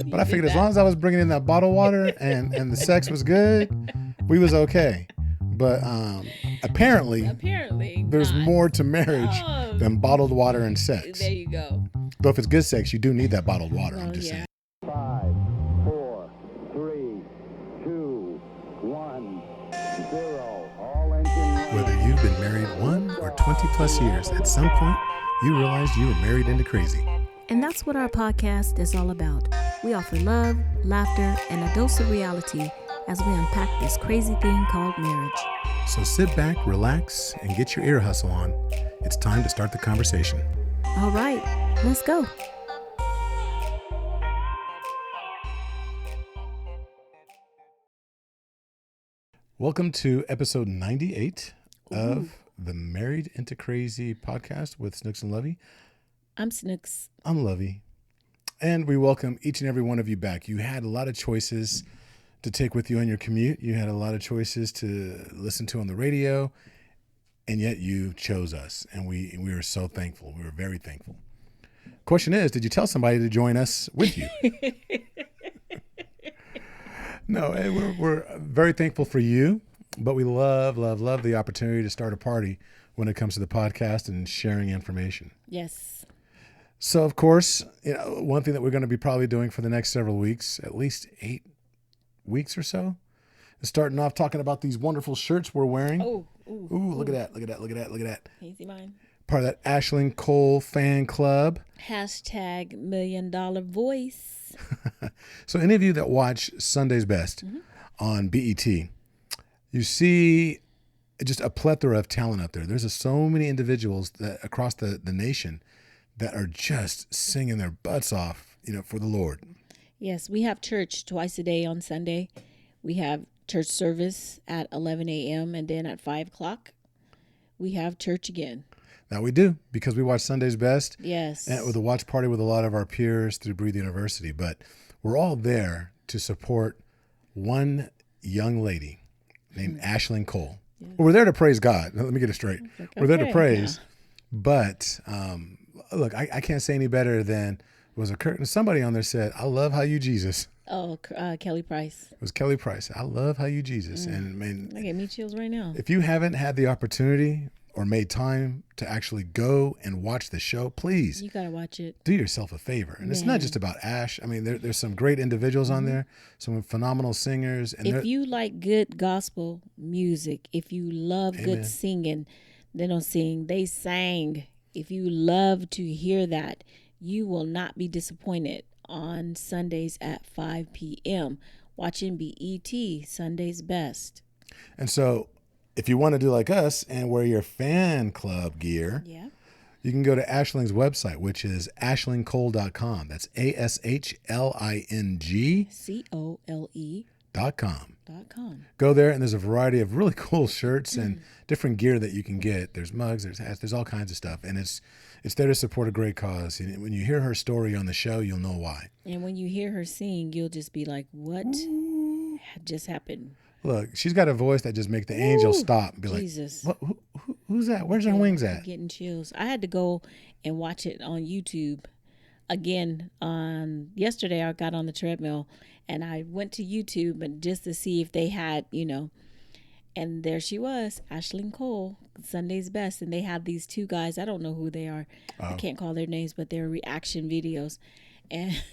But I figured as long as I was bringing in that bottled water and the sex was good, we was okay. But apparently there's not. more to marriage than bottled water and sex. There you go. Though if it's good sex, you do need that bottled water. I'm just saying. 5, 4, 3, 2, 1, 0. All engine. Whether you've been married 1 or 20 plus years, at some point you realized you were married into crazy. And that's what our podcast is all about. We offer love, laughter, and a dose of reality as we unpack this crazy thing called marriage. So sit back, relax, and get your ear hustle on. It's time to start the conversation. All right, let's go. Welcome to episode 98 of the Married into Crazy podcast with Snooks and Lovey. I'm Snooks. I'm Lovey. And we welcome each and every one of you back. You had a lot of choices to take with you on your commute. You had a lot of choices to listen to on the radio. And yet you chose us. And we were so thankful. We were very thankful. Question is, did you tell somebody to join us with you? No, we're very thankful for you, but we love the opportunity to start a party when it comes to the podcast and sharing information. Yes. So, of course, one thing that we're going to be probably doing for the next several weeks, at least 8 weeks or so, is starting off talking about these wonderful shirts we're wearing. Ooh, look at that. Easy mine. Part of that Ashlyn Cole fan club. Hashtag $1 Million Voice. So any of you that watch Sunday's Best on BET, you see just a plethora of talent up there. There's so many individuals that across the nation that are just singing their butts off, for the Lord. Yes, we have church twice a day on Sunday. We have church service at 11 a.m. and then at 5 o'clock, we have church again. Now we do, because we watch Sunday's Best. Yes. And with a watch party with a lot of our peers through Breathe University. But we're all there to support one young lady named Ashlyn Cole. Yes. Well, we're there to praise God. Let me get it straight. We're there to praise. Yeah. But look, I can't say any better than somebody on there said, "I love how you Jesus." Oh, Kelly Price. It was Kelly Price. "I love how you Jesus." And I get me chills right now. If you haven't had the opportunity or made time to actually go and watch the show, please. You got to watch it. Do yourself a favor. And It's not just about Ash. I mean, there's some great individuals on there, some phenomenal singers. And if you like good gospel music, if you love good singing, they don't sing, they sang. If you love to hear that, you will not be disappointed on Sundays at 5 p.m. watching BET, Sunday's Best. And so if you want to do like us and wear your fan club gear, you can go to Ashling's website, which is ashlincole.com. That's ASHLING.com. Go there, and there's a variety of really cool shirts and different gear that you can get. There's mugs, there's hats, there's all kinds of stuff. And it's there to support a great cause. And when you hear her story on the show, you'll know why. And when you hear her sing, you'll just be like, what just happened? Look, she's got a voice that just makes the angels stop and be Jesus. Like, who's that? Where's her wings at? I'm getting chills. I had to go and watch it on YouTube again. Yesterday, I got on the treadmill and I went to YouTube and just to see if they had, and there she was, Ashlyn Cole, Sunday's Best. And they had these two guys. I don't know who they are. I can't call their names, but they're reaction videos. And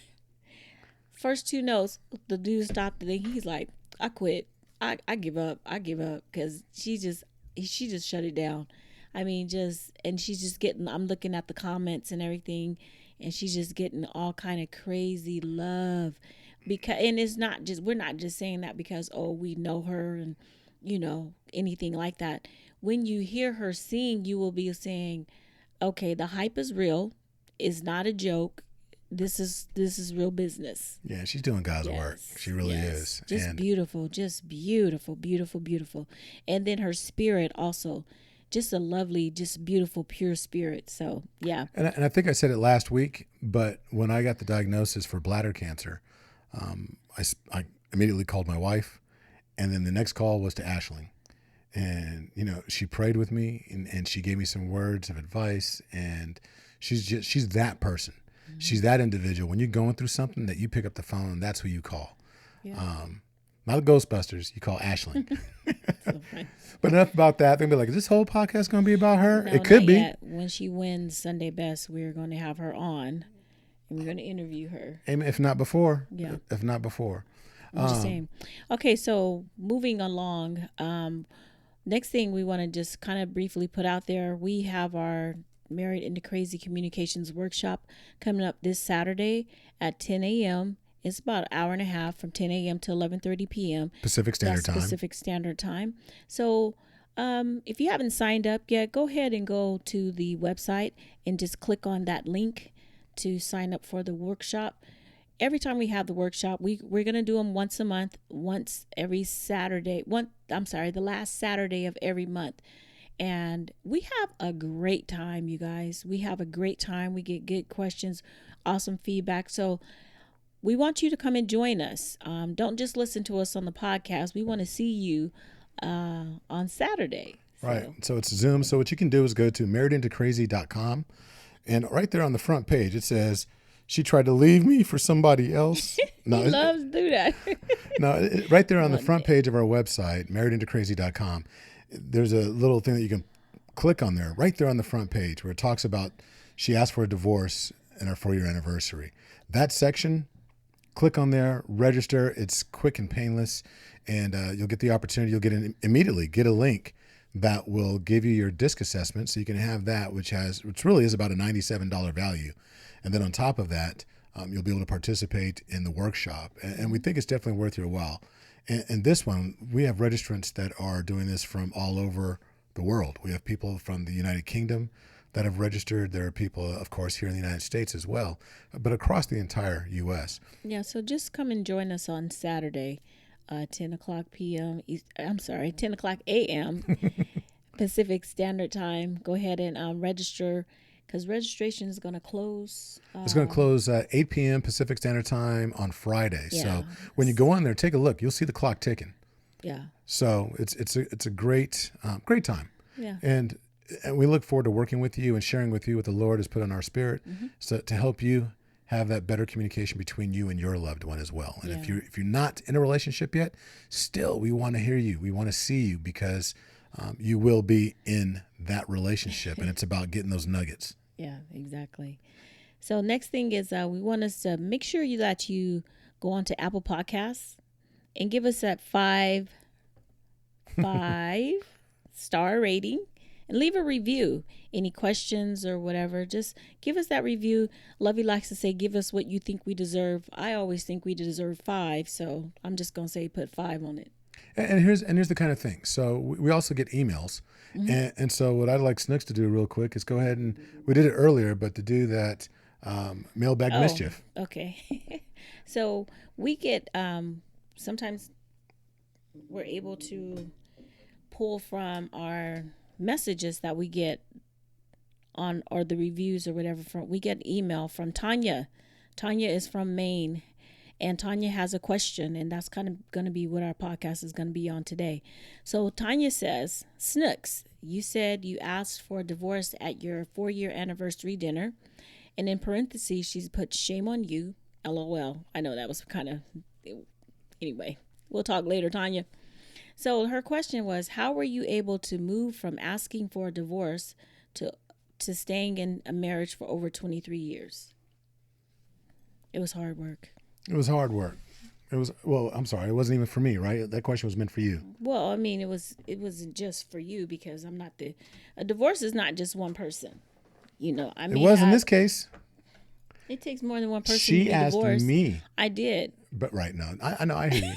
first 2 notes, the dude stopped and he's like, I quit. I give up. Because she just shut it down. I mean, and she's just getting, I'm looking at the comments and everything, and she's just getting all kind of crazy love. And it's not just, we're not just saying that because, we know her and, anything like that. When you hear her sing, you will be saying, okay, the hype is real. It's not a joke. This is real business. Yeah, she's doing God's work. She really is. Just beautiful. And then her spirit also, just a lovely, just beautiful, pure spirit. So, yeah. And I think I said it last week, but when I got the diagnosis for bladder cancer, I immediately called my wife, and then the next call was to Ashley. And, she prayed with me and she gave me some words of advice, and she's that person. She's that individual. When you're going through something, that you pick up the phone and that's who you call. Yeah. Not Ghostbusters. You call Ashlyn. So funny. But enough about that. They'll be like, is this whole podcast going to be about her? No, it could not be. yet. When she wins Sunday Best, we're going to have her on, and we're going to interview her. If not before. Yeah. If not before. I'm just saying. Okay, so moving along. Next thing we want to just kind of briefly put out there, we have our Married into Crazy Communications workshop coming up this Saturday at 10 a.m. It's about an hour and a half from 10 a.m. to 11:30 p.m. Pacific Standard Time. Pacific Standard Time. So if you haven't signed up yet, go ahead and go to the website and just click on that link to sign up for the workshop. Every time we have the workshop, we're going to do them once a month, once every Saturday. The last Saturday of every month. And we have a great time, you guys. We have a great time. We get good questions, awesome feedback. So we want you to come and join us. Don't just listen to us on the podcast. We want to see you on Saturday. Right. So it's Zoom. So what you can do is go to marriedintocrazy.com. And right there on the front page, it says, she tried to leave me for somebody else. No, He loves to do that. No, right there on the front page of our website, marriedintocrazy.com, there's a little thing that you can click on there, right there on the front page, where it talks about she asked for a divorce in our 4-year anniversary. That section, click on there, register. It's quick and painless, and you'll get the opportunity. You'll immediately get a link that will give you your disc assessment, so you can have that, which really is about a $97 value. And then on top of that, you'll be able to participate in the workshop. And we think it's definitely worth your while. And this one, we have registrants that are doing this from all over the world. We have people from the United Kingdom that have registered. There are people, of course, here in the United States as well, but across the entire U.S. Yeah, so just come and join us on Saturday, 10 o'clock p.m. 10 o'clock a.m. Pacific Standard Time. Go ahead and register, because registration is going to close. It's going to close 8 p.m. Pacific Standard Time on Friday. Yeah. So when you go on there, take a look. You'll see the clock ticking. Yeah. So it's a great time. Yeah. And we look forward to working with you and sharing with you what the Lord has put on our spirit, so to help you have that better communication between you and your loved one as well. And if you're not in a relationship yet, still, we want to hear you. We want to see you, because you will be in that relationship, and it's about getting those nuggets. Yeah, exactly. So next thing is we want us to make sure that you go on to Apple Podcasts and give us that 5-star rating and leave a review. Any questions or whatever, just give us that review. Lovey likes to say, give us what you think we deserve. I always think we deserve 5, so I'm just going to say put 5 on it. And here's the kind of thing. So we also get emails. And so what I'd like Snooks to do real quick is go ahead, and we did it earlier, but to do that mailbag mischief. Okay. So we get, sometimes we're able to pull from our messages that we get on, or the reviews or whatever. We get email from Tanya. Tanya is from Maine. And Tanya has a question, and that's kind of going to be what our podcast is going to be on today. So Tanya says, Snooks, you said you asked for a divorce at your 4-year anniversary dinner. And in parentheses, she's put, shame on you, LOL. I know that was kind of, anyway, we'll talk later, Tanya. So her question was, how were you able to move from asking for a divorce to staying in a marriage for over 23 years? It was hard work. It was hard work. I'm sorry. It wasn't even for me, right? That question was meant for you. Well, I mean, it wasn't just for you, because I'm not a divorce is not just one person. You know, I mean, it was in this case. It takes more than one person She to be asked divorced. me. I did. But right now, I know, I hear you.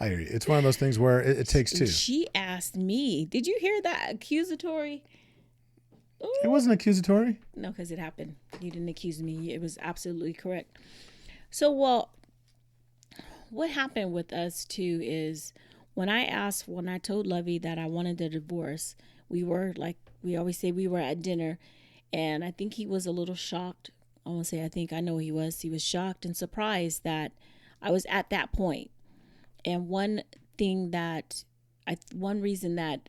I hear you. It's one of those things where it takes two. She asked me. Did you hear that accusatory? Ooh. It wasn't accusatory. No, because it happened. You didn't accuse me. It was absolutely correct. So, well, what happened with us too is when I told Lovey that I wanted a divorce, we always say, we were at dinner, and I think he was a little shocked. I know he was. He was shocked and surprised that I was at that point. And one reason that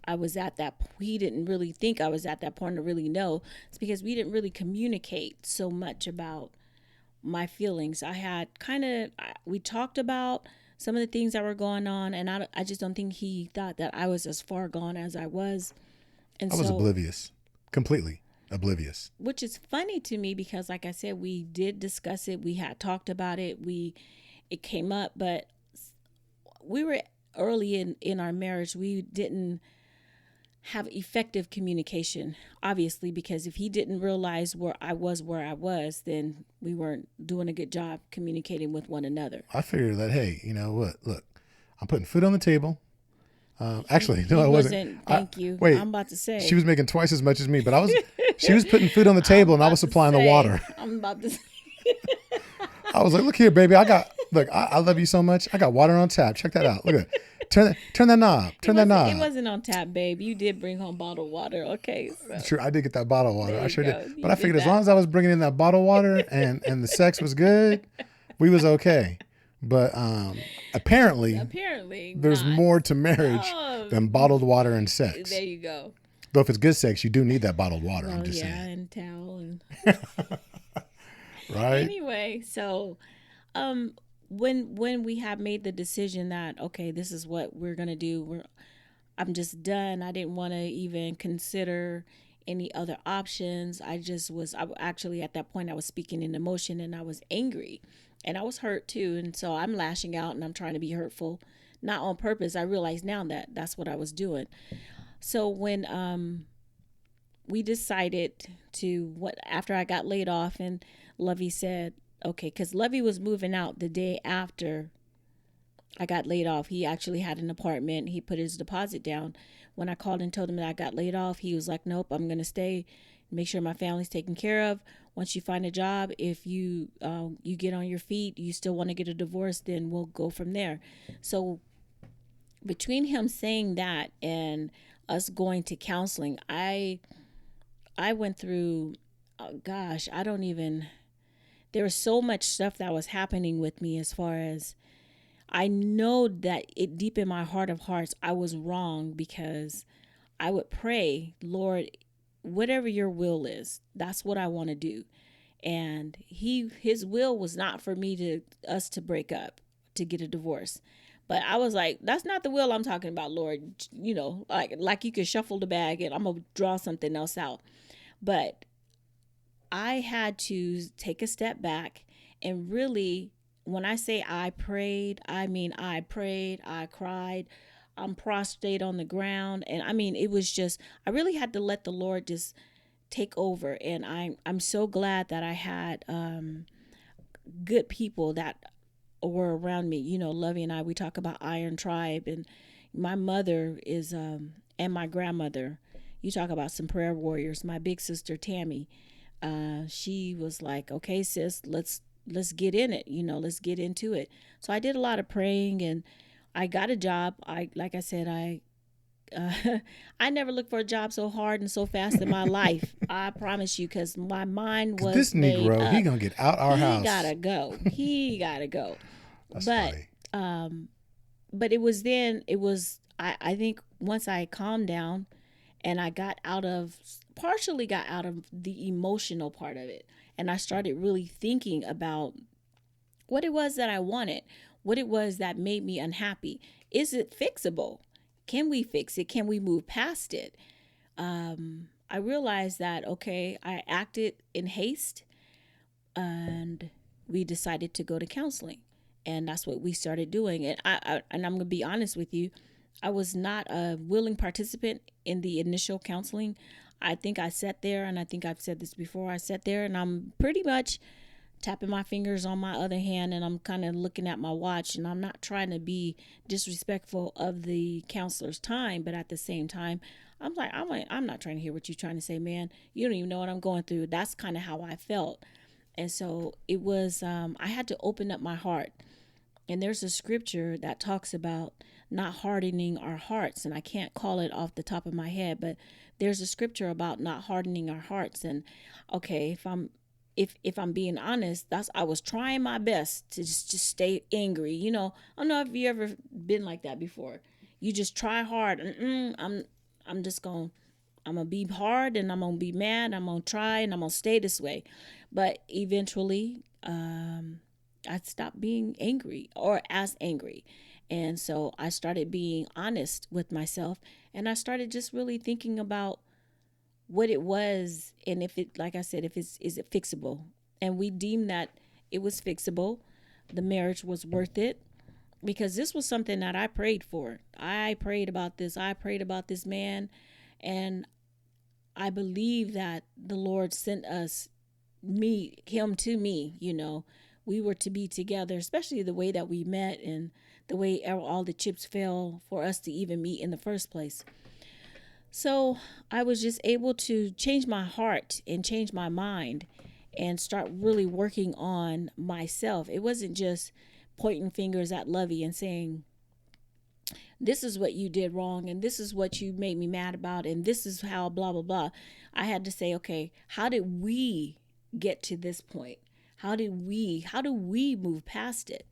I was at that, he didn't really think I was at that point to really know. It's because we didn't really communicate so much about my feelings. I had we talked about some of the things that were going on, and I just don't think he thought that I was as far gone as I was. And I was oblivious, completely oblivious. Which is funny to me because, like I said, we did discuss it. We had talked about it. It came up, but we were early in our marriage. We didn't have effective communication, obviously, because if he didn't realize where I was, then we weren't doing a good job communicating with one another. I figured that, hey, you know what? Look, I'm putting food on the table. Actually, no, I wasn't. Thank you. Wait, I'm about to say she was making twice as much as me, but she was putting food on the table and I was supplying the water. I'm about to say. I was like, look here, baby. I love you so much. I got water on tap. Check that out. Look at it. Turn that knob. It wasn't on tap, babe. You did bring home bottled water. Okay. So. True. I did get that bottled water. I sure did. But I figured as that. long as I was bringing in that bottled water and the sex was good, we was okay. But apparently there's more to marriage than bottled water and sex. There you go. Though if it's good sex, you do need that bottled water. Well, I'm just yeah, saying. and towel and right. Anyway, so when we have made the decision that okay, this is what we're gonna do, I'm just done. I didn't want to even consider any other options. I actually at that point I was speaking in emotion and I was angry and I was hurt too. And so I'm lashing out and I'm trying to be hurtful, not on purpose. I realize now that that's what I was doing. So when we decided after I got laid off and Lovey said, okay, because Lovey was moving out the day after I got laid off. He actually had an apartment. He put his deposit down. When I called and told him that I got laid off, he was like, nope, I'm going to stay, make sure my family's taken care of. Once you find a job, if you get on your feet, you still want to get a divorce, then we'll go from there. So between him saying that and us going to counseling, I went through, there was so much stuff that was happening with me as far as I know that deep in my heart of hearts, I was wrong because I would pray, Lord, whatever your will is, that's what I want to do. And his will was not for us to break up, to get a divorce. But I was like, that's not the will I'm talking about, Lord. You know, like you could shuffle the bag and I'm going to draw something else out. But I had to take a step back and really, when I say I prayed, I mean I prayed, I cried, I'm prostrate on the ground. And I mean, it was just, I really had to let the Lord just take over. And I'm so glad that I had good people that were around me. You know, Lovey and I, we talk about Iron Tribe, and my mother is, and my grandmother, you talk about some prayer warriors. My big sister, Tammy, she was like, okay, sis, let's get in it. You know, let's get into it. So I did a lot of praying and I got a job. Like I said, I never looked for a job so hard and so fast in my life. I promise you, because my mind was this Negro, he gonna get out our house. He gotta go. That's but funny. But I think once I calmed down and I partially got out of the emotional part of it, and I started really thinking about what it was that I wanted, what it was that made me unhappy. Is it fixable? Can we fix it? Can we move past it? I realized that, okay, I acted in haste and we decided to go to counseling. And that's what we started doing. And I'm going to be honest with you, I was not a willing participant in the initial counseling. I think I sat there, and I think I've said this before, I sat there and I'm pretty much tapping my fingers on my other hand, and I'm kind of looking at my watch, and I'm not trying to be disrespectful of the counselor's time, but at the same time, I'm like, I'm not trying to hear what you're trying to say, man. You don't even know what I'm going through. That's kind of how I felt. And so it was, I had to open up my heart. And there's a scripture that talks about not hardening our hearts, and I can't call it off the top of my head, but there's a scripture about not hardening our hearts. And okay, if I'm being honest, I was trying my best to just stay angry. You know, I don't know if you ever been like that before. You just try hard. I'm gonna be hard, and I'm gonna be mad. I'm gonna try, and I'm gonna stay this way. But eventually, I stopped being angry or as angry. And so I started being honest with myself, and I started just really thinking about what it was, and if it, like I said, is it fixable? And we deemed that it was fixable. The marriage was worth it, because this was something that I prayed for. I prayed about this. I prayed about this man, and I believe that the Lord sent him to me. We were to be together, especially the way that we met and the way all the chips fell for us to even meet in the first place. So I was just able to change my heart and change my mind and start really working on myself. It wasn't just pointing fingers at Lovey and saying, this is what you did wrong, and this is what you made me mad about, and this is how blah, blah, blah. I had to say, okay, how did we get to this point? How do we move past it?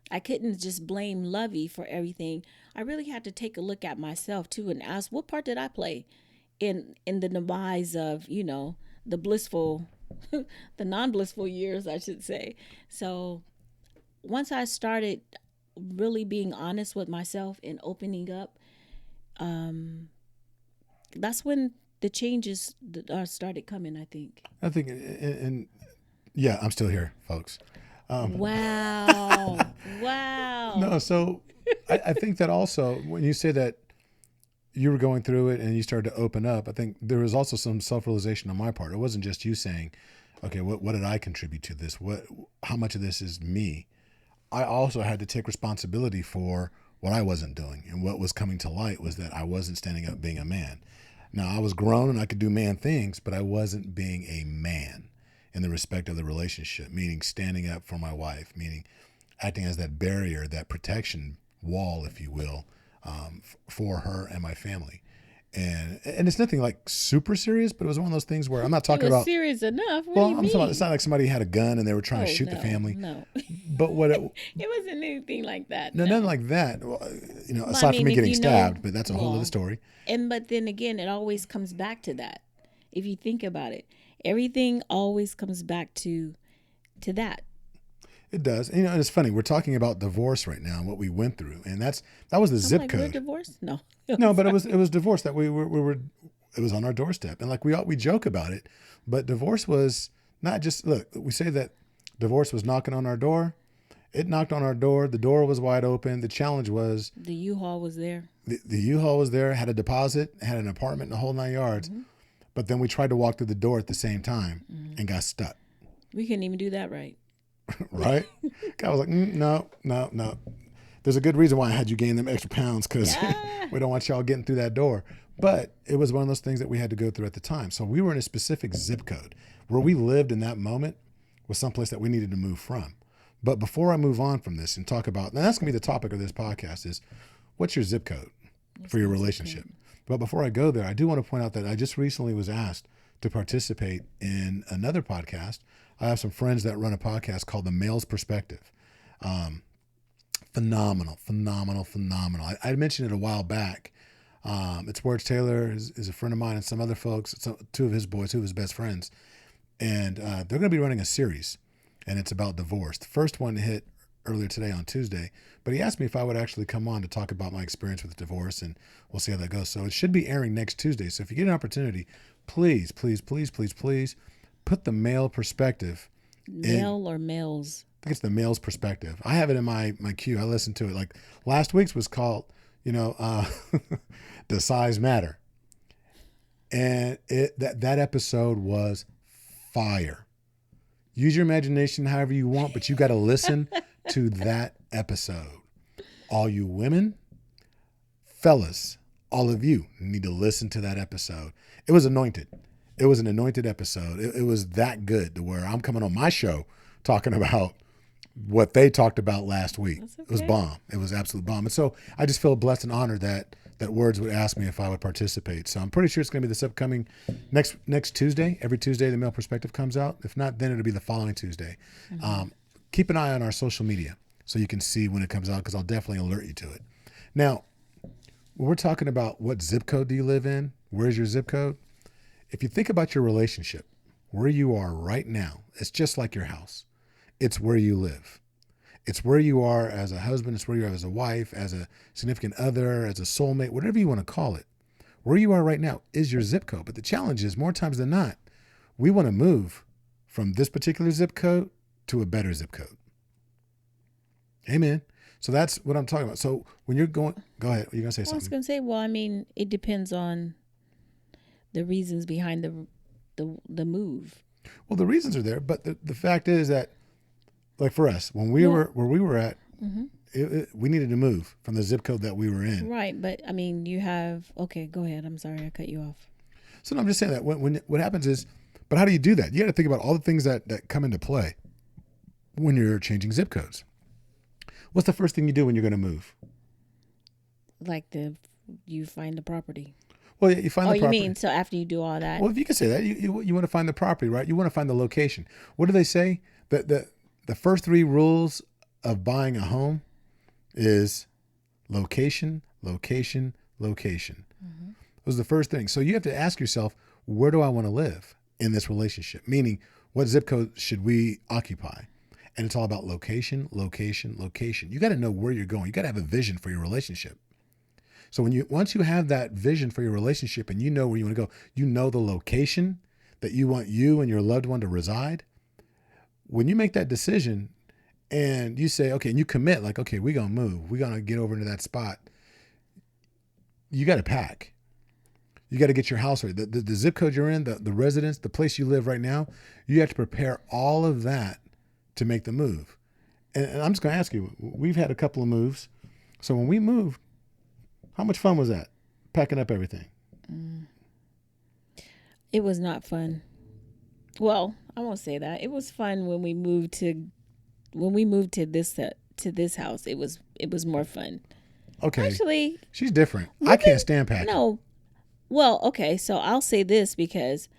I couldn't just blame Lovey for everything. I really had to take a look at myself too and ask, what part did I play in the demise of, the blissful, the non-blissful years, I should say. So once I started really being honest with myself and opening up, that's when the changes started coming, I think. And yeah, I'm still here, folks. Wow. No, so I think that also, when you say that you were going through it and you started to open up, I think there was also some self-realization on my part. It wasn't just you saying, okay, what did I contribute to this? How much of this is me? I also had to take responsibility for what I wasn't doing. And what was coming to light was that I wasn't standing up being a man. Now, I was grown and I could do man things, but I wasn't being a man in the respect of the relationship, meaning standing up for my wife, meaning acting as that barrier, that protection wall, if you will, for her and my family. And it's nothing like super serious, but it was one of those things where I'm not talking about serious enough. I'm talking about, it's not like somebody had a gun and they were trying to shoot the family. No, but what it wasn't anything like that. No, nothing like that. Well, aside from me getting stabbed, but that's a whole other story. But then again, it always comes back to that. If you think about it, everything always comes back to that. It does. And it's funny. We're talking about divorce right now and what we went through, and that was the zip code. We're divorced? No. No, but it was divorce that we were. It was on our doorstep, and like we joke about it, but divorce was not just. Look, we say that divorce was knocking on our door. It knocked on our door. The door was wide open. The challenge was the U-Haul was there. The U-Haul was there. Had a deposit. Had an apartment in the whole 9 yards. Mm-hmm. But then we tried to walk through the door at the same time and got stuck. We couldn't even do that right. Right? I was like, no. There's a good reason why I had you gain them extra pounds, because we don't want y'all getting through that door. But it was one of those things that we had to go through at the time. So we were in a specific zip code. Where we lived in that moment was someplace that we needed to move from. But before I move on from this and talk about, now that's going to be the topic of this podcast, is what's your zip code for your relationship? But before I go there, I do want to point out that I just recently was asked to participate in another podcast. I have some friends that run a podcast called The Male's Perspective. Phenomenal. I mentioned it a while back. It's Words Taylor is a friend of mine, and some other folks, two of his best friends. And they're going to be running a series, and it's about divorce. The first one hit earlier today on Tuesday, but he asked me if I would actually come on to talk about my experience with divorce, and we'll see how that goes. So it should be airing next Tuesday. So if you get an opportunity, please put The Male Perspective. Male or males? I think it's The Male's Perspective. I have it in my queue. I listened to it. Like last week's was called, Does Size Matter? And that episode was fire. Use your imagination however you want, but you got to listen to that episode. All you women, fellas, all of you need to listen to that episode. It was anointed. It was an anointed episode. It was that good to where I'm coming on my show talking about what they talked about last week. Okay. It was bomb. It was absolute bomb. And so I just feel blessed and honored that Words would ask me if I would participate. So I'm pretty sure it's going to be this upcoming next Tuesday. Every Tuesday, The Male Perspective comes out. If not, then it'll be the following Tuesday. Mm-hmm. Keep an eye on our social media so you can see when it comes out, because I'll definitely alert you to it. Now, when we're talking about what zip code do you live in, where's your zip code? If you think about your relationship, where you are right now, it's just like your house. It's where you live. It's where you are as a husband. It's where you are as a wife, as a significant other, as a soulmate, whatever you want to call it. Where you are right now is your zip code. But the challenge is, more times than not, we want to move from this particular zip code to a better zip code. Amen. So that's what I'm talking about. So when you're going, go ahead. You're going to say I was something. going to say, well, I mean, it depends on the reasons behind the move. Well, the reasons are there, but the fact is that, like for us, when we were where we were at, we needed to move from the zip code that we were in. Right, but I mean, you have. Okay, go ahead. I'm sorry, I cut you off. So no, I'm just saying that when what happens is, but how do you do that? You got to think about all the things that come into play when you're changing zip codes. What's the first thing you do when you're going to move? Like you find the property. Well, you find the property. Oh, you mean so after you do all that? Well, if you can say that, you want to find the property, right? You want to find the location. What do they say? That the first 3 rules of buying a home is location, location, location. Those are the first thing. So you have to ask yourself, where do I want to live in this relationship? Meaning, what zip code should we occupy? And it's all about location, location, location. You got to know where you're going. You got to have a vision for your relationship. So once you have that vision for your relationship and you know where you want to go, you know the location that you want you and your loved one to reside. When you make that decision and you say, okay, and you commit, like, okay, we're going to move. We're going to get over into that spot. You got to pack. You got to get your house ready. The zip code you're in, the residence, the place you live right now, you have to prepare all of that to make the move. And I'm just going to ask you, we've had a couple of moves. So when we moved, how much fun was that? Packing up everything. It was not fun. Well, I won't say that. It was fun when we moved to this house. It was more fun. Okay. Actually, she's different. I can't stand packing. No. Well, okay, so I'll say this because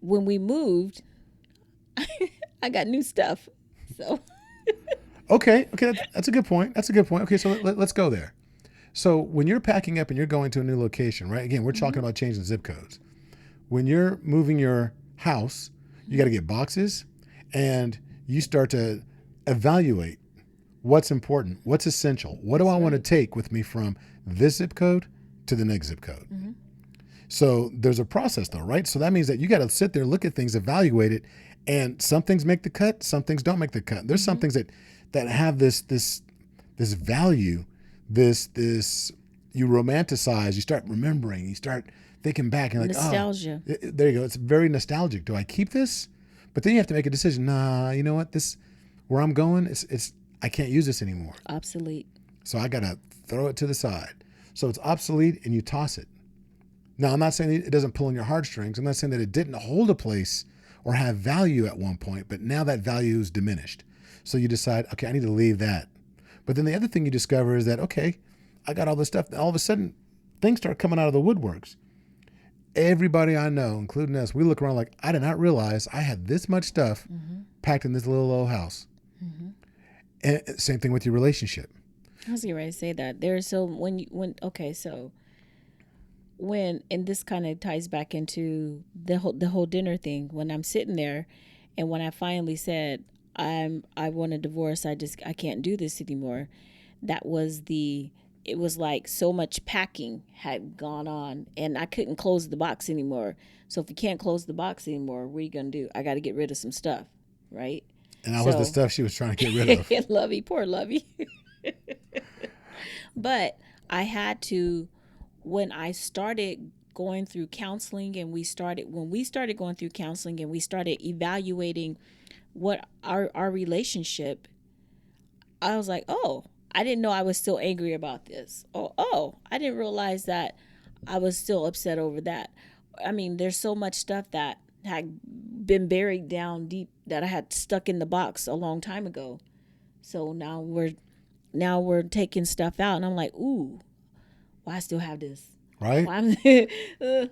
when we moved, I got new stuff. So Okay, that's a good point. Okay, so let's go there. So when you're packing up and you're going to a new location, right? Again, we're talking about changing zip codes. When you're moving your house, you got to get boxes and you start to evaluate what's important, what's essential. What do I want to take with me from this zip code to the next zip code? So there's a process though, right? So that means that you got to sit there, look at things, evaluate it, and some things make the cut, some things don't make the cut. There's some things that have this value, this you romanticize, you start remembering, you start thinking back and like, nostalgia. Oh, there you go. It's very nostalgic. Do I keep this? But then you have to make a decision. Nah, you know what? This, where I'm going, it's I can't use this anymore. Obsolete. So I got to throw it to the side. So it's obsolete and you toss it. Now, I'm not saying it doesn't pull on your heartstrings. I'm not saying that it didn't hold a place or have value at one point, but now that value is diminished. So you decide, okay, I need to leave that. But then the other thing you discover is that, okay, I got all this stuff. All of a sudden, things start coming out of the woodworks. Everybody I know, including us, we look around like, I did not realize I had this much stuff packed in this little old house. And same thing with your relationship. I was getting ready to say that. There's so when and this kind of ties back into the whole dinner thing. When I'm sitting there, and when I finally said I want a divorce, I can't do this anymore. It was like so much packing had gone on, and I couldn't close the box anymore. So if you can't close the box anymore, what are you gonna do? I got to get rid of some stuff, right? And that was the stuff she was trying to get rid of. Lovey, poor Lovey. But I had to, when I started going through counseling when we started going through counseling and we started evaluating what our relationship, I was like, oh, I didn't know I was still angry about this. Oh, I didn't realize that I was still upset over that. I mean, there's so much stuff that had been buried down deep that I had stuck in the box a long time ago. So now we're taking stuff out, and I'm like, ooh, well, I still have this. Right? Well,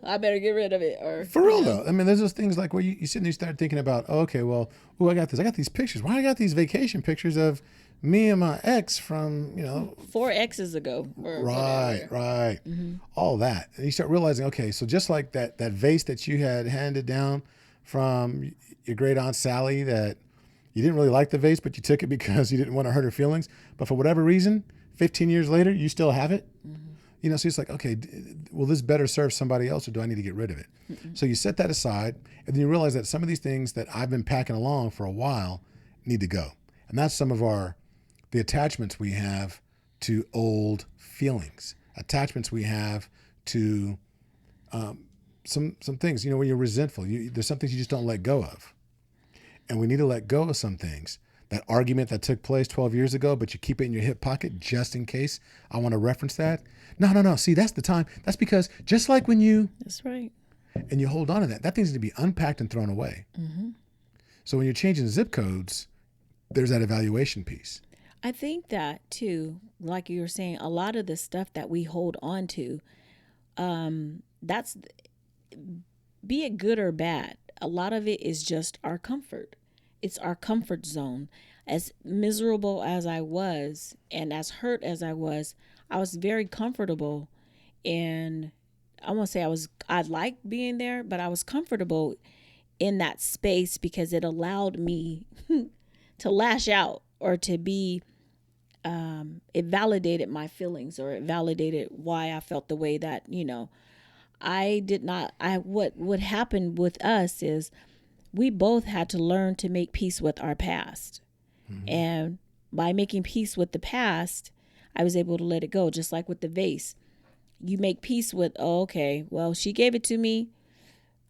I better get rid of it. Or for real though. I mean, there's those things like where you sit and you start thinking about, oh, okay, well, I got this. I got these pictures. Why I got these vacation pictures of me and my ex from, you know, 4 X's ago. Or right, whatever. right. All that. And you start realizing, okay, so just like that vase that you had handed down from your great aunt Sally, that you didn't really like the vase, but you took it because you didn't want to hurt her feelings. But for whatever reason, 15 years later, you still have it. You know, so it's like, okay, will this better serve somebody else, or do I need to get rid of it? So you set that aside, and then you realize that some of these things that I've been packing along for a while need to go. And that's some of the attachments we have to old feelings, attachments we have to some things. You know, when you're resentful, there's some things you just don't let go of. And we need to let go of some things. That argument that took place 12 years ago, but you keep it in your hip pocket just in case I want to reference that. No. See, that's the time. That's because just like when you... That's right. And you hold on to that thing needs to be unpacked and thrown away. So when you're changing zip codes, there's that evaluation piece. I think that too, like you were saying, a lot of the stuff that we hold on to, that's, be it good or bad, a lot of it is just our comfort. It's our comfort zone. As miserable as I was and as hurt as I was very comfortable. And I won't say I liked being there, but I was comfortable in that space because it allowed me to lash out or to be, it validated my feelings, or it validated why I felt the way that, you know, what happened with us is we both had to learn to make peace with our past. And by making peace with the past, I was able to let it go. Just like with the vase, you make peace with, oh, okay, well, she gave it to me.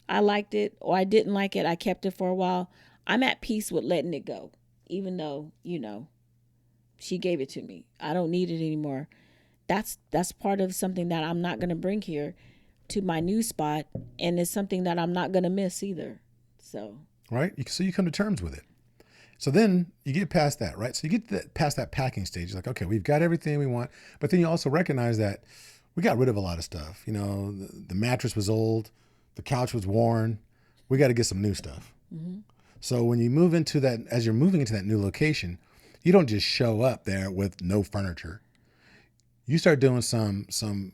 I liked it, or I didn't like it. I kept it for a while. I'm at peace with letting it go, even though, you know, she gave it to me. I don't need it anymore. That's part of something that I'm not going to bring here to my new spot. And it's something that I'm not going to miss either. So, right. So you come to terms with it. So then you get past that, right? So you get past that packing stage. You're like, okay, we've got everything we want. But then you also recognize that we got rid of a lot of stuff. You know, the mattress was old. The couch was worn. We got to get some new stuff. So when you move into that, as you're moving into that new location, you don't just show up there with no furniture. You start doing some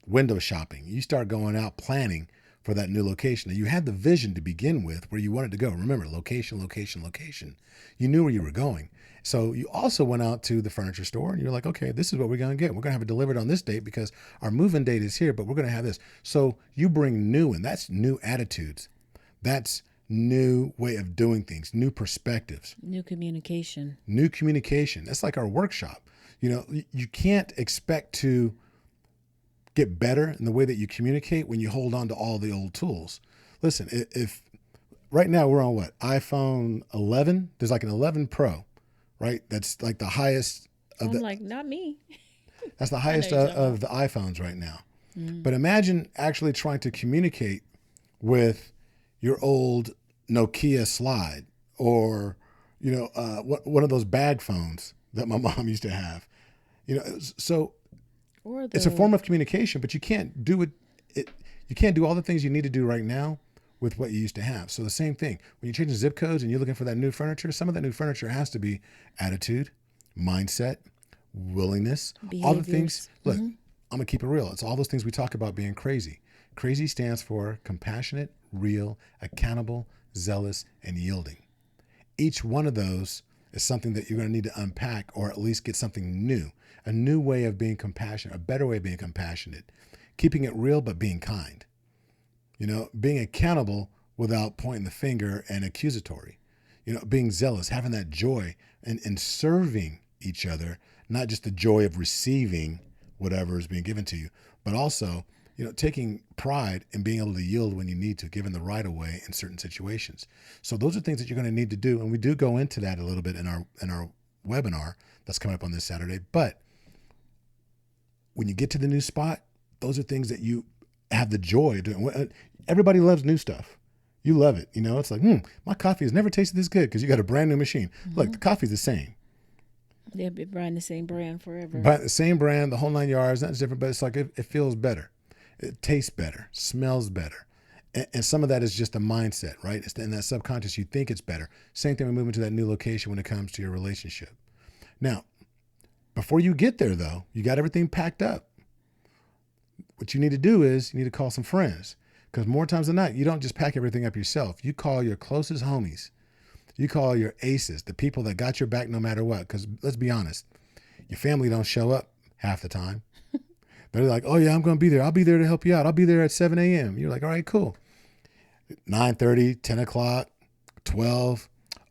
window shopping. You start going out planning for that new location. And you had the vision to begin with where you wanted to go. Remember, location, location, location. You knew where you were going. So you also went out to the furniture store and you're like, okay, this is what we're going to get. We're going to have it delivered on this date because our move-in date is here, but we're going to have this. So you bring new, and that's new attitudes. That's new way of doing things, new perspectives. new communication. New communication. That's like our workshop. You know, you can't expect to get better in the way that you communicate when you hold on to all the old tools. Listen, if right now we're on what? iPhone 11? There's like an 11 Pro, right? That's like the highest of I'm like, not me. That's the highest of the iPhones right now. But imagine actually trying to communicate with your old Nokia Slide, or, you know, one of those bag phones that my mom used to have. You know, so it's a form of communication, but you can't do it. You can't do all the things you need to do right now with what you used to have. So the same thing, when you're changing zip codes and you're looking for that new furniture, some of that new furniture has to be attitude, mindset, willingness, all the things. Look, I'm gonna keep it real. It's all those things we talk about being crazy. Crazy stands for compassionate, real, accountable, zealous, and yielding. Each one of those is something that you're going to need to unpack, or at least get something new, a new way of being compassionate, a better way of being compassionate, keeping it real, but being kind, you know, being accountable without pointing the finger and accusatory, you know, being zealous, having that joy and serving each other, not just the joy of receiving whatever is being given to you, but also, you know, taking pride in being able to yield when you need to, given the right of way in certain situations. So those are things that you're going to need to do. And we do go into that a little bit in our webinar that's coming up on this Saturday. But when you get to the new spot, those are things that you have the joy of doing. Everybody loves new stuff. You love it. You know, it's like, my coffee has never tasted this good because you got a brand new machine. Look, the coffee's the same. They've been buying the same brand forever. But the same brand, the whole 9 yards, that's different, but it's like it feels better. It tastes better, smells better. And some of that is just a mindset, right? It's in that subconscious, you think it's better. Same thing when moving to that new location when it comes to your relationship. Now, before you get there, though, you got everything packed up. What you need to do is you need to call some friends, because more times than not, you don't just pack everything up yourself. You call your closest homies. You call your aces, the people that got your back no matter what. Because let's be honest, your family don't show up half the time. They're like, oh, yeah, I'm going to be there. I'll be there to help you out. I'll be there at 7 a.m. You're like, all right, cool. 9:30, 10 o'clock, 12.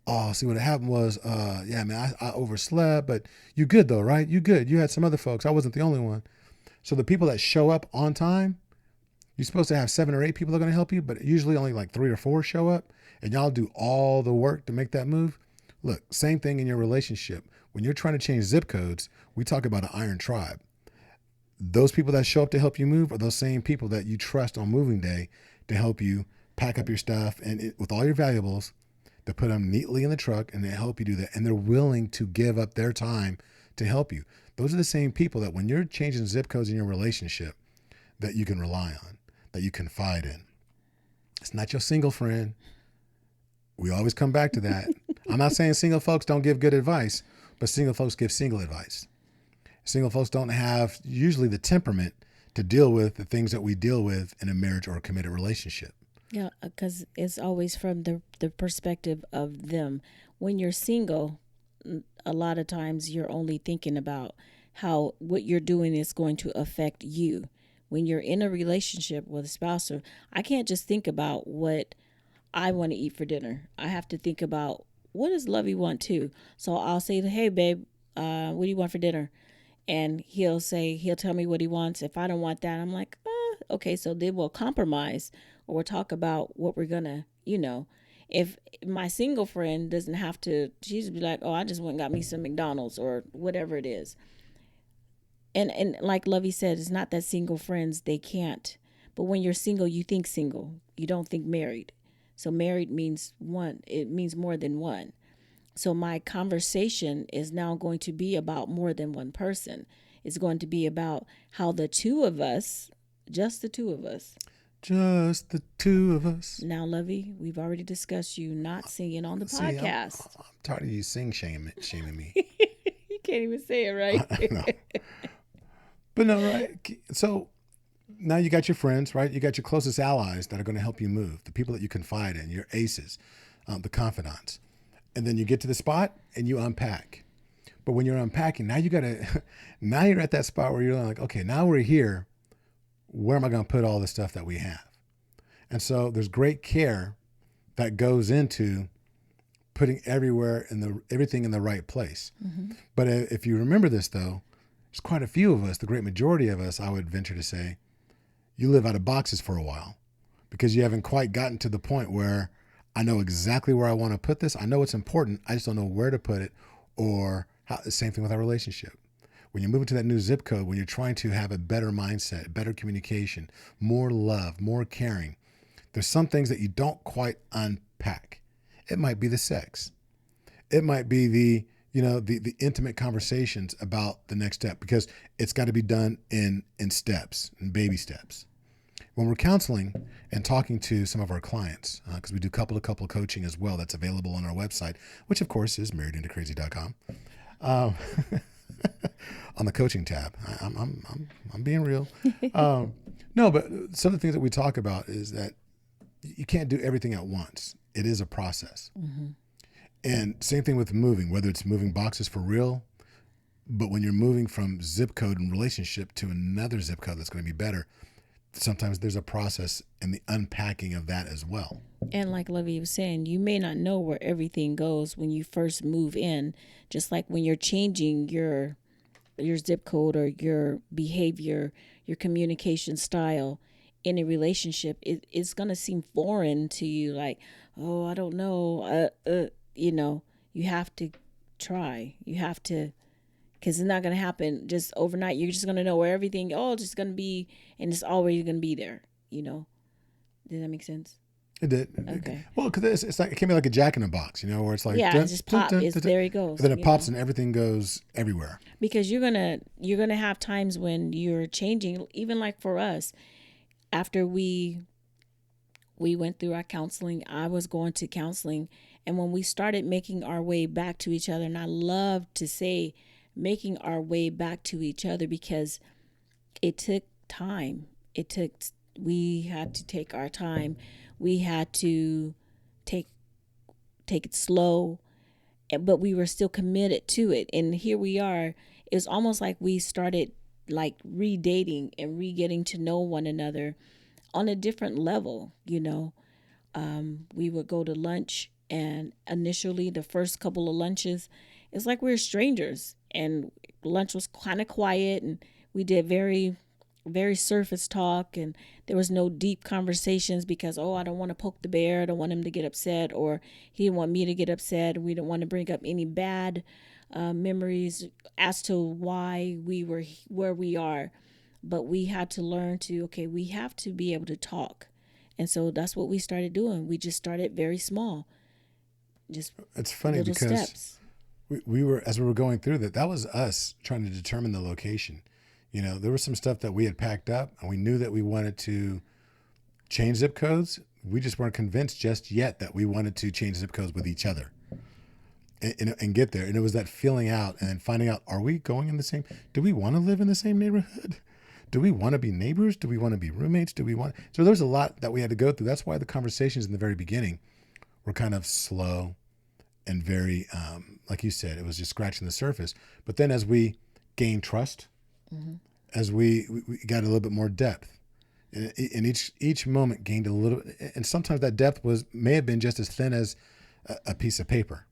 Oh, see, what happened was, yeah, man, I overslept, but you good though, right? You good. You had some other folks. I wasn't the only one. So the people that show up on time, you're supposed to have 7 or 8 people that are going to help you, but usually only like 3 or 4 show up, and y'all do all the work to make that move. Look, same thing in your relationship. When you're trying to change zip codes, we talk about an iron tribe. Those people that show up to help you move are those same people that you trust on moving day to help you pack up your stuff and with all your valuables, to put them neatly in the truck, and they help you do that. And they're willing to give up their time to help you. Those are the same people that when you're changing zip codes in your relationship, that you can rely on, that you confide in. It's not your single friend. We always come back to that. I'm not saying single folks don't give good advice, but single folks give single advice. Single folks don't have usually the temperament to deal with the things that we deal with in a marriage or a committed relationship. Yeah, because it's always from the perspective of them. When you're single, a lot of times you're only thinking about how what you're doing is going to affect you. When you're in a relationship with a spouse, I can't just think about what I want to eat for dinner. I have to think about what does Lovey want too. So I'll say, hey, babe, what do you want for dinner? And he'll tell me what he wants. If I don't want that, I'm like, okay, so then we'll compromise, or we'll talk about what we're gonna, if my single friend doesn't have to, she's be like, oh, I just went and got me some McDonald's or whatever it is. And like Lovey said, it's not that single friends, they can't. But when you're single, you think single. You don't think married. So married means one. It means more than one. So my conversation is now going to be about more than one person. It's going to be about how the two of us, just the two of us. Just the two of us. Now, Lovey, we've already discussed you not singing on the podcast. I'm tired of you shaming me. You can't even say it right. No. But no, right? So now you got your friends, right? You got your closest allies that are going to help you move, the people that you confide in, your aces, the confidants. And then you get to the spot and you unpack. But when you're unpacking, now now you're at that spot where you're like, okay, now we're here. Where am I going to put all the stuff that we have? And so there's great care that goes into putting everything in the right place. Mm-hmm. But if you remember this, though, there's quite a few of us, the great majority of us, I would venture to say, you live out of boxes for a while because you haven't quite gotten to the point where I know exactly where I want to put this. I know it's important. I just don't know where to put it, or the same thing with our relationship. When you move into that new zip code, when you're trying to have a better mindset, better communication, more love, more caring, there's some things that you don't quite unpack. It might be the sex. It might be the intimate conversations about the next step, because it's got to be done in steps, in baby steps. When we're counseling and talking to some of our clients, because we do couple to couple coaching as well, that's available on our website, which of course is marriedintocrazy.com. On the coaching tab. I'm being real. No, but some of the things that we talk about is that you can't do everything at once. It is a process. Mm-hmm. And same thing with moving, whether it's moving boxes for real, but when you're moving from zip code and relationship to another zip code that's going to be better, sometimes there's a process in the unpacking of that as well. And like Lovey was saying, you may not know where everything goes when you first move in, just like when you're changing your zip code or your behavior, your communication style in a relationship. It's going to seem foreign to you, like, oh, I don't know. You have to try. You have to, because it's not going to happen just overnight. You're just going to know where everything, it's just going to be, and it's always going to be there, Did that make sense? It did. Okay. Well, because it's like, it can be like a jack in a box, where it's like, yeah, it just pop. There it goes. And then it pops and everything goes everywhere. Because you're gonna have times when you're changing. Even like for us, after we went through our counseling, I was going to counseling, And when we started making our way back to each other, and I love to say making our way back to each other, because it took time. We had to take our time. We had to take it slow, but we were still committed to it. And here we are. It was almost like we started like redating and re-getting to know one another on a different level. We would go to lunch, and initially the first couple of lunches, it's like we were strangers, and lunch was kind of quiet, and we did very, very surface talk, and there was no deep conversations because, I don't want to poke the bear. I don't want him to get upset, or he didn't want me to get upset. We didn't want to bring up any bad memories as to why we were where we are. But we had to learn we have to be able to talk. And so that's what we started doing. We just started very small. It's funny because steps. we were, as we were going through that was us trying to determine the location. There was some stuff that we had packed up, and we knew that we wanted to change zip codes. We just weren't convinced just yet that we wanted to change zip codes with each other and get there. And it was that feeling out and then finding out, are we going in the same, do we want to live in the same neighborhood? Do we want to be neighbors? Do we want to be roommates? So there's a lot that we had to go through. That's why the conversations in the very beginning were kind of slow and very, like you said, it was just scratching the surface. But then as we gained trust, as we got a little bit more depth, and each moment gained a little, and sometimes that depth may have been just as thin as a piece of paper,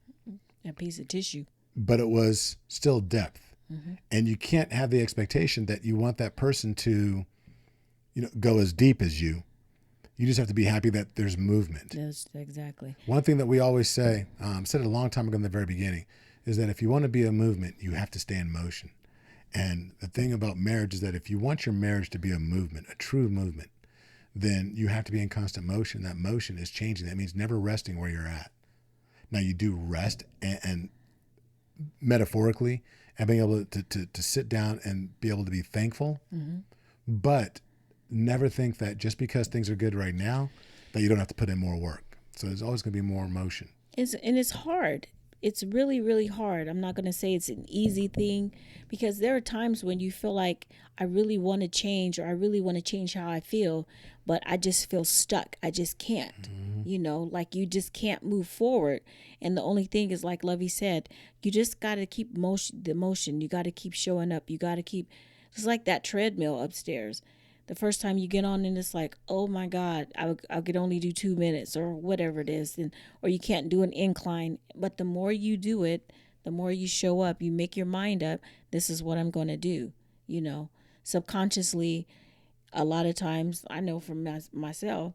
a piece of tissue, but it was still depth. And you can't have the expectation that you want that person to, go as deep as you. You just have to be happy that there's movement. Yes, exactly. One thing that we always say, said it a long time ago in the very beginning, is that if you want to be a movement, you have to stay in motion. And the thing about marriage is that if you want your marriage to be a movement, a true movement, then you have to be in constant motion. That motion is changing. That means never resting where you're at. Now you do rest and metaphorically, and being able to sit down and be able to be thankful, but never think that just because things are good right now, that you don't have to put in more work. So there's always going to be more motion. It's hard. It's really, really hard. I'm not going to say it's an easy thing, because there are times when you feel like I really want to change, or I really want to change how I feel, but I just feel stuck. I just can't, like you just can't move forward. And the only thing is, like Lovey said, you just got to keep the motion. You got to keep showing up. You got to keep, it's like that treadmill upstairs. The first time you get on and it's like, oh my God, I could only do 2 minutes or whatever it is. Or you can't do an incline. But the more you do it, the more you show up, you make your mind up, this is what I'm going to do. Subconsciously, a lot of times, I know from myself,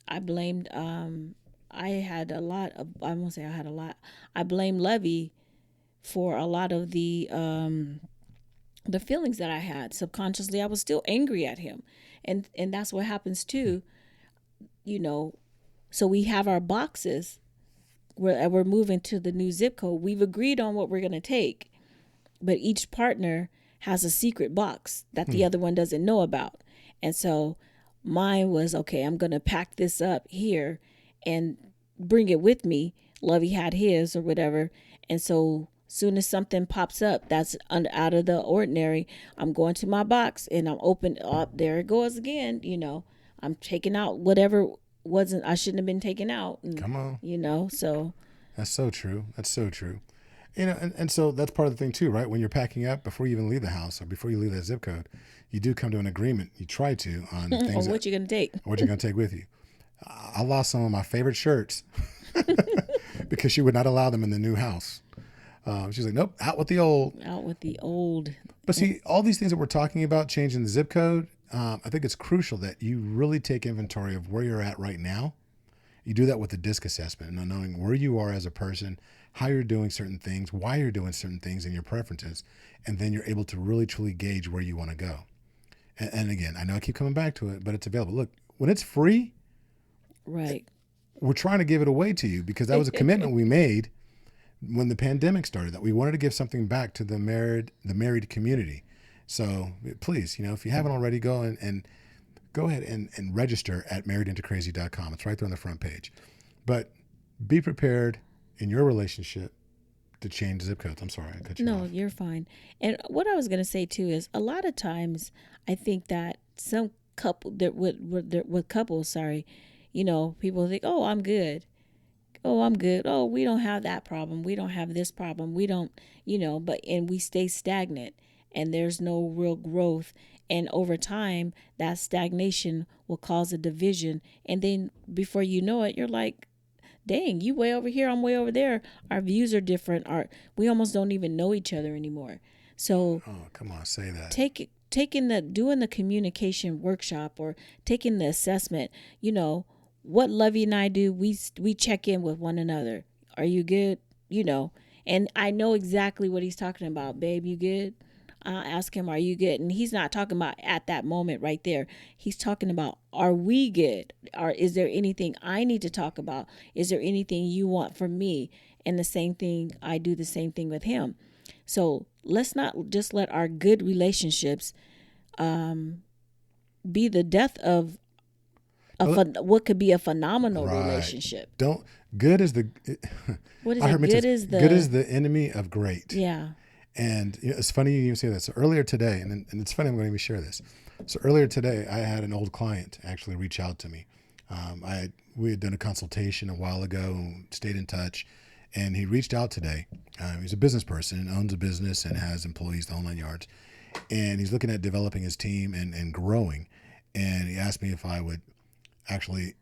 I blamed, I blame Lovey for a lot of the feelings that I had. Subconsciously, I was still angry at him. And that's what happens too, So we have our boxes. We're moving to the new zip code. We've agreed on what we're going to take, but each partner has a secret box that the other one doesn't know about. And so mine was, okay, I'm going to pack this up here and bring it with me. Lovey had his or whatever. And so soon as something pops up that's out of the ordinary, I'm going to my box and I'm open up. There it goes again. I'm taking out whatever I shouldn't have been taking out. And, come on. So that's so true. That's so true. And so that's part of the thing too, right? When you're packing up, before you even leave the house or before you leave that zip code, you do come to an agreement. You try to on things. Or what you're going to take. What you're going to take with you. I lost some of my favorite shirts because she would not allow them in the new house. She's like, nope, out with the old. Out with the old. But see, all these things that we're talking about, changing the zip code, I think it's crucial that you really take inventory of where you're at right now. You do that with the DISC assessment and knowing where you are as a person, how you're doing certain things, why you're doing certain things, and your preferences. And then you're able to really, truly gauge where you want to go. And again, I know I keep coming back to it, but it's available. Look, when it's free, right, we're trying to give it away to you because that was a commitment we made when the pandemic started, that we wanted to give something back to the married community. So please, if you haven't already, go and go ahead and register at marriedintocrazy.com. It's right there on the front page. But be prepared in your relationship to change zip codes. I'm sorry, I cut you No, off. you're fine. And what I was going to say too is a lot of times I think that some couple that with couples, sorry, people think, "Oh, I'm good. Oh, I'm good. Oh, we don't have that problem. We don't have this problem. We don't, and we stay stagnant and there's no real growth. And over time, that stagnation will cause a division. And then before you know it, you're like, dang, you way over here, I'm way over there. Our views are different. We almost don't even know each other anymore. So Oh, come on, say that. doing the communication workshop or taking the assessment, what Lovey and I do, we check in with one another. Are you good? And I know exactly what he's talking about. Babe, you good? I'll ask him, are you good? And he's not talking about at that moment right there. He's talking about, are we good? Or is there anything I need to talk about? Is there anything you want from me? And the same thing, I do the same thing with him. So let's not just let our good relationships be the death of what could be a phenomenal relationship. Good is the What is I it? heard Good is the good is the enemy of great. Yeah. And it's funny you even say that. So earlier today, and it's funny I'm going to even share this. So earlier today, I had an old client actually reach out to me. We had done a consultation a while ago and stayed in touch. And he reached out today. He's a business person and owns a business and has employees, the whole 9 yards. And he's looking at developing his team and growing. And he asked me if I would actually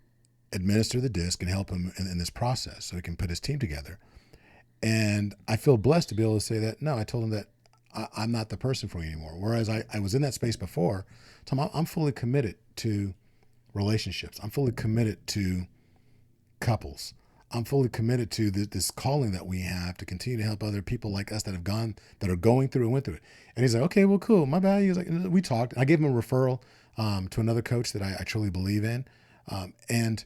administer the disc and help him in this process so he can put his team together. And I feel blessed to be able to say that, no, I told him that I'm not the person for you anymore. Whereas I was in that space before. So I'm fully committed to relationships. I'm fully committed to couples. I'm fully committed to this calling that we have to continue to help other people like us that are going through and went through it. And he's like, okay, well, cool. My bad. He was like, we talked. I gave him a referral to another coach that I truly believe in. And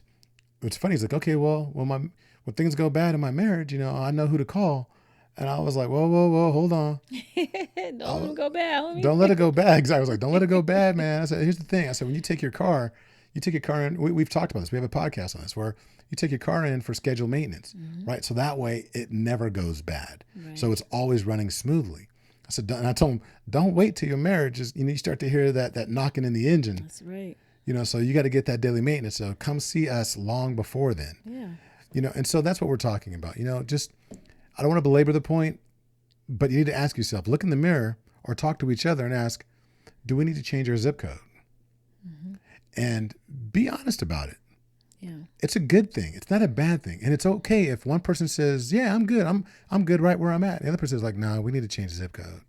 what's funny is like, okay, well, when things go bad in my marriage, I know who to call. And I was like, whoa, hold on. Don't let it go bad, homie. Don't let it go bad. Exactly. I was like, don't let it go bad, man. I said, here's the thing. I said, when you take your car in, we've talked about this. We have a podcast on this where you take your car in for scheduled maintenance, right? So that way it never goes bad. Right. So it's always running smoothly. And I told him, don't wait till your marriage is, you start to hear that knocking in the engine. That's right. So you got to get that daily maintenance. So come see us long before then. Yeah. And so that's what we're talking about. Just, I don't want to belabor the point, but you need to ask yourself, look in the mirror or talk to each other and ask, do we need to change our zip code? And be honest about it. Yeah. It's a good thing. It's not a bad thing. And it's okay if one person says, yeah, I'm good. I'm good right where I'm at. The other person is like, no, we need to change the zip code.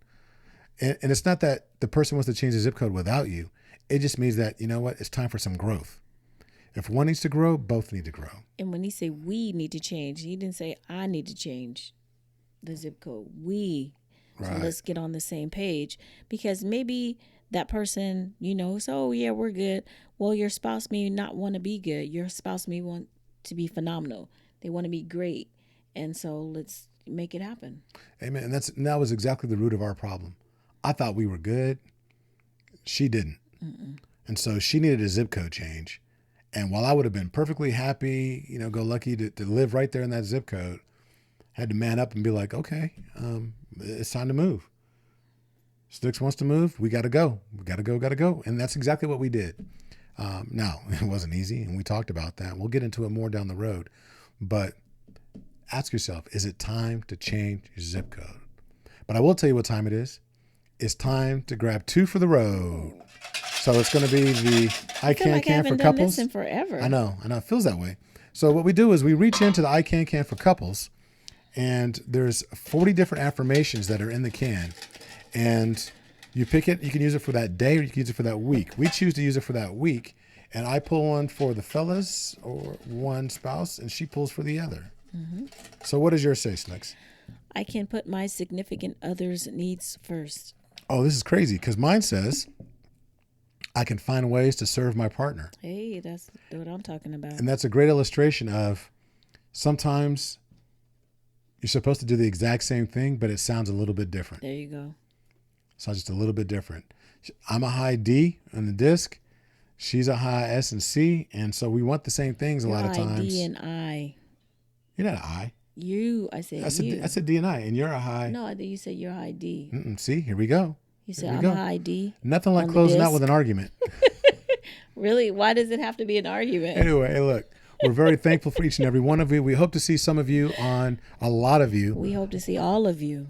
And it's not that the person wants to change the zip code without you. It just means that, it's time for some growth. If one needs to grow, both need to grow. And when he say we need to change, he didn't say I need to change the zip code. We. Right. So let's get on the same page. Because maybe that person, so yeah, we're good. Well, your spouse may not want to be good. Your spouse may want to be phenomenal. They want to be great. And so let's make it happen. Amen. And that was exactly the root of our problem. I thought we were good. She didn't. Mm-mm. And so she needed a zip code change. And while I would have been perfectly happy, go lucky to live right there in that zip code, I had to man up and be like, okay, it's time to move. Snooks wants to move. We got to go. We got to go. And that's exactly what we did. Now, it wasn't easy, and we talked about that. We'll get into it more down the road. But ask yourself, is it time to change your zip code? But I will tell you what time it is. It's time to grab 2 for the road. So it's going to be the I Can for couples. Done this in forever. I know. It feels that way. So what we do is we reach into the I Can for couples, and there's 40 different affirmations that are in the can. And you pick it, you can use it for that day or you can use it for that week. We choose to use it for that week. And I pull one for the fellas or one spouse, and she pulls for the other. Mm-hmm. So what does yours say, Snooks? I can put my significant other's needs first. Oh, this is crazy because mine says, I can find ways to serve my partner. Hey, that's what I'm talking about. And that's a great illustration of sometimes you're supposed to do the exact same thing, but it sounds a little bit different. There you go. Sounds just a little bit different. I'm a high D on the disc. She's a high S and C. And so we want the same things a lot of times. D and I. You're not a I. I said That's you. a D and I, and you're a high. No, I think you said you're high D. See, here we go. You Here said we I'm go. a high D. Nothing like on the closing out with disc. an argument. Really? Why does it have to be an argument? Anyway, hey, look, we're very thankful for each and every one of you. We hope to see some of you a lot of you, We hope to see all of you.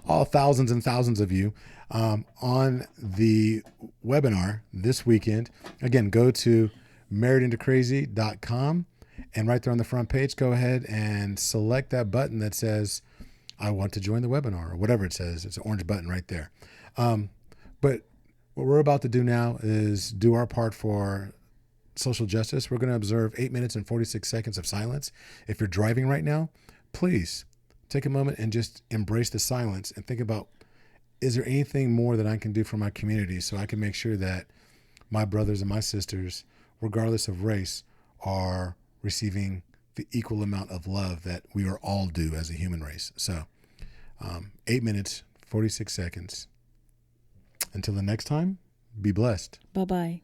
all thousands and thousands of you, on the webinar this weekend. Again, go to marriedintocrazy.com, and right there on the front page, go ahead and select that button that says, I want to join the webinar, or whatever it says. It's an orange button right there. But what we're about to do now is do our part for social justice. We're going to observe 8 minutes and 46 seconds of silence. If you're driving right now, please take a moment and just embrace the silence and think about, is there anything more that I can do for my community so I can make sure that my brothers and my sisters, regardless of race, are receiving the equal amount of love that we are all due as a human race. So 8 minutes, 46 seconds. Until the next time, be blessed. Bye-bye.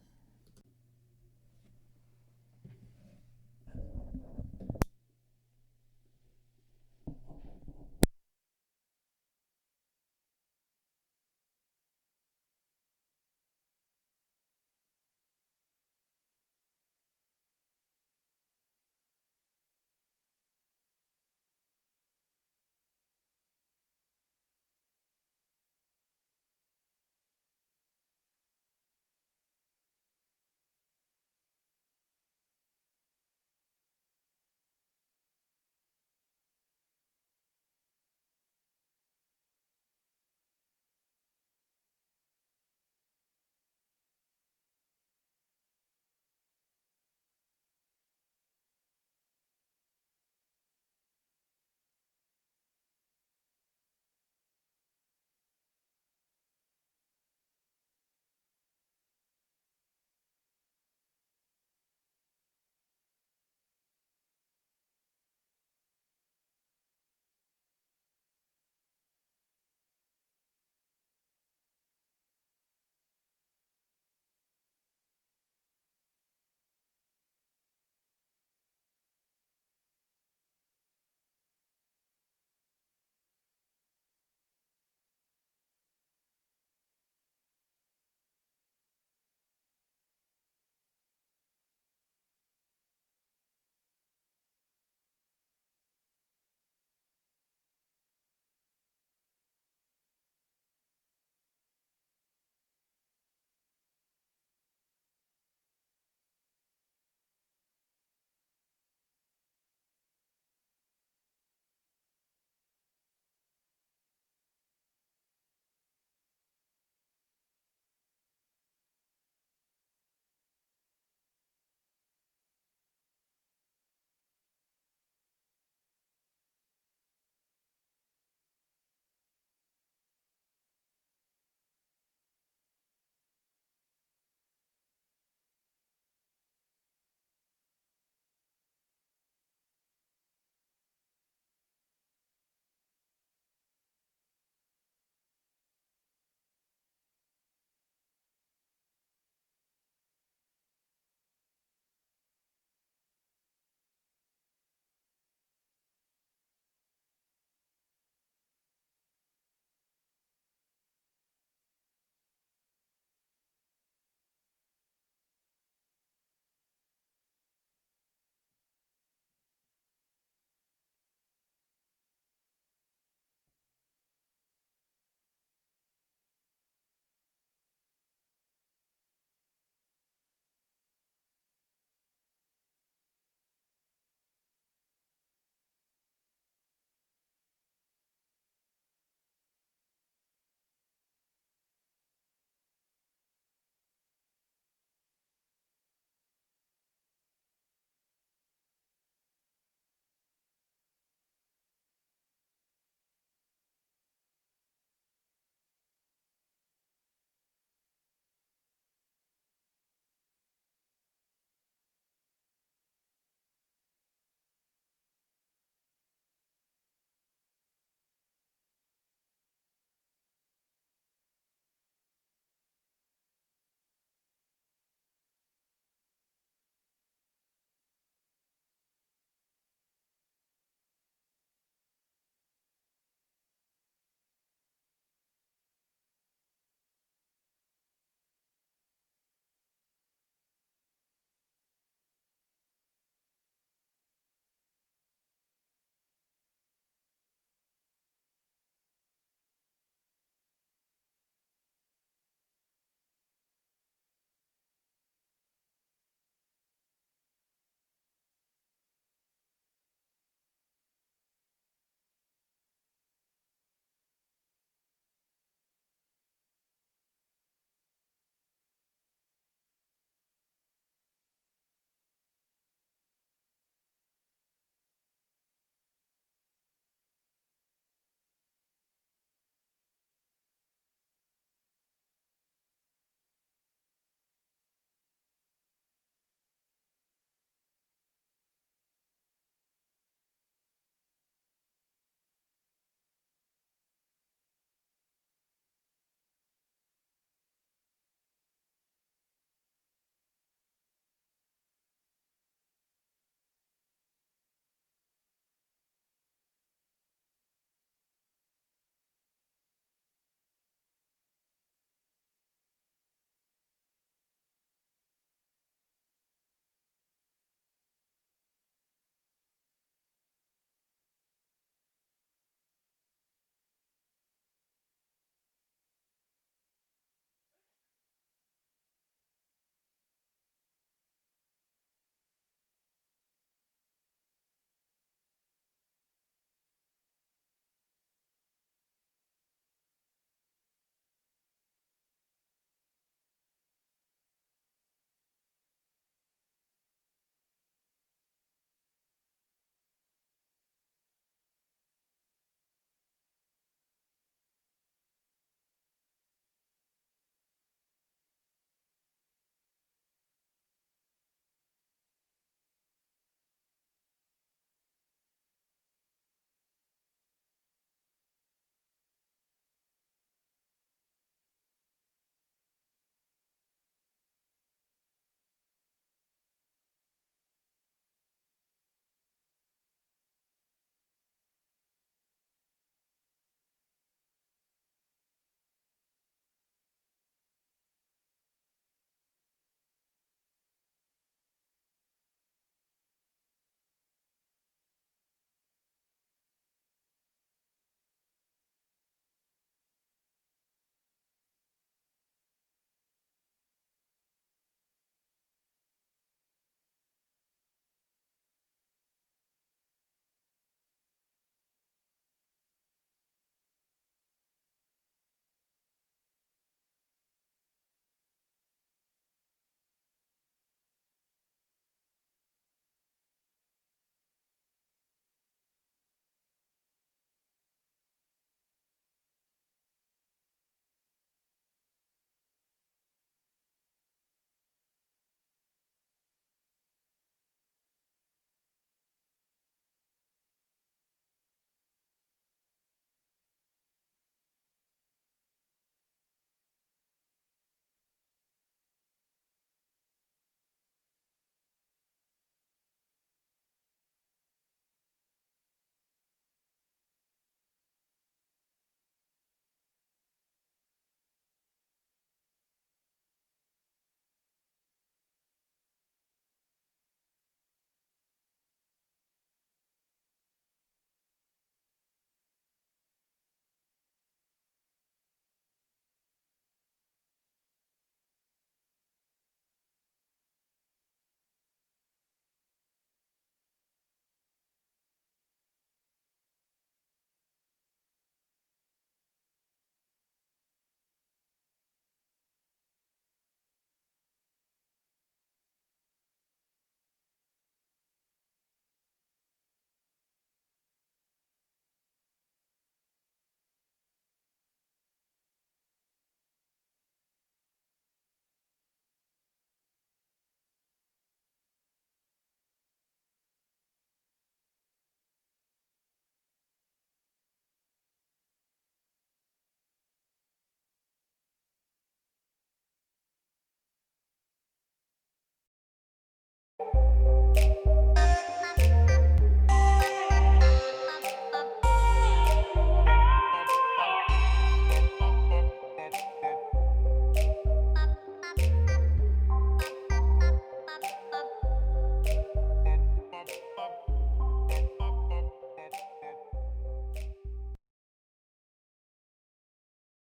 Bye.